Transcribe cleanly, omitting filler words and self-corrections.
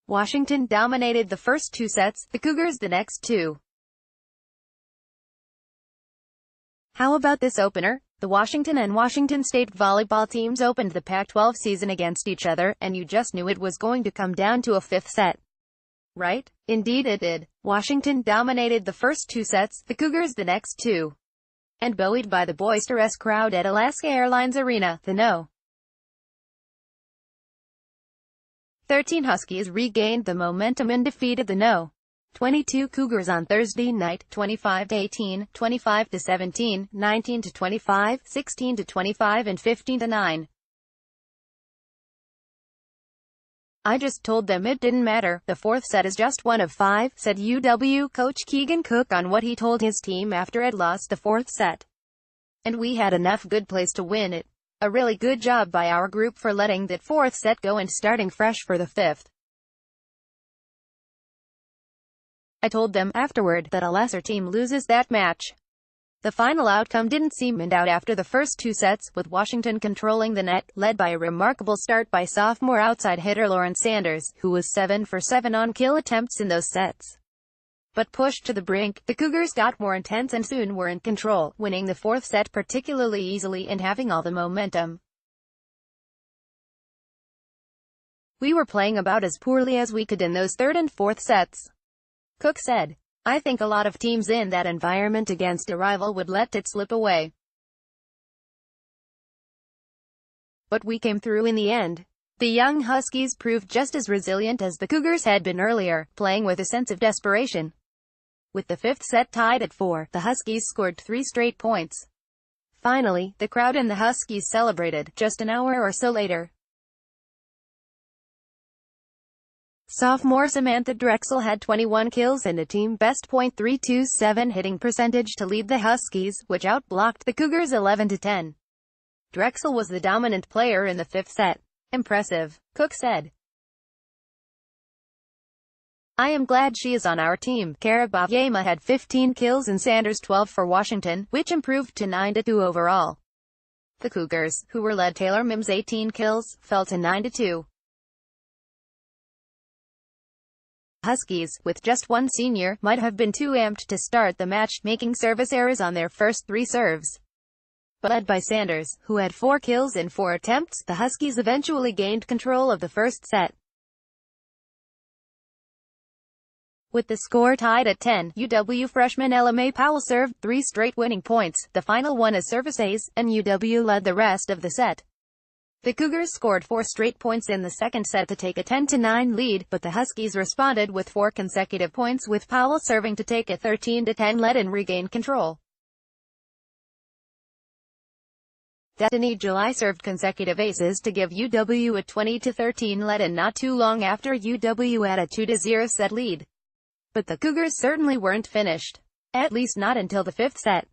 Washington dominated the first two sets, the Cougars the next two. How about this opener? The Washington and Washington State volleyball teams opened the Pac-12 season against each other, and you just knew it was going to come down to a fifth set. Right? Indeed it did. Washington dominated the first two sets, the Cougars the next two. And buoyed by the boisterous crowd at Alaska Airlines Arena, the No. 13 Huskies regained the momentum and defeated the No. 22 Cougars on Thursday night, 25-18, 25-17, 19-25, 16-25 and 15-9. I just told them it didn't matter, the fourth set is just one of five, said UW coach Keegan Cook on what he told his team after it lost the fourth set. And we had enough good plays to win it. A really good job by our group for letting that fourth set go and starting fresh for the fifth. I told them afterward that a lesser team loses that match. The final outcome didn't seem in doubt after the first two sets, with Washington controlling the net, led by a remarkable start by sophomore outside hitter Lauren Sanders, who was 7 for 7 on kill attempts in those sets. But pushed to the brink, the Cougars got more intense and soon were in control, winning the fourth set particularly easily and having all the momentum. We were playing about as poorly as we could in those third and fourth sets. Cook said, I think a lot of teams in that environment against a rival would let it slip away. But we came through in the end. The young Huskies proved just as resilient as the Cougars had been earlier, playing with a sense of desperation. With the fifth set tied at 4, the Huskies scored 3 straight points. Finally, the crowd and the Huskies celebrated, just an hour or so later. Sophomore Samantha Drexel had 21 kills and a team-best .327 hitting percentage to lead the Huskies, which outblocked the Cougars 11-10. Drexel was the dominant player in the fifth set. Impressive, Cook said. I am glad she is on our team. Kara Bavyema had 15 kills and Sanders 12 for Washington, which improved to 9-2 overall. The Cougars, who were led Taylor Mims 18 kills, fell to 9-2. Huskies, with just one senior, might have been too amped to start the match, making service errors on their first 3 serves. But led by Sanders, who had 4 kills in 4 attempts, the Huskies eventually gained control of the first set. With the score tied at 10, UW freshman Ella Mae Powell served 3 straight winning points, the final one as service ace, and UW led the rest of the set. The Cougars scored 4 straight points in the second set to take a 10-9 lead, but the Huskies responded with 4 consecutive points, with Powell serving to take a 13-10 lead and regain control. Destiny July served consecutive aces to give UW a 20-13 lead, and not too long after UW had a 2-0 set lead. But the Cougars certainly weren't finished. At least not until the fifth set.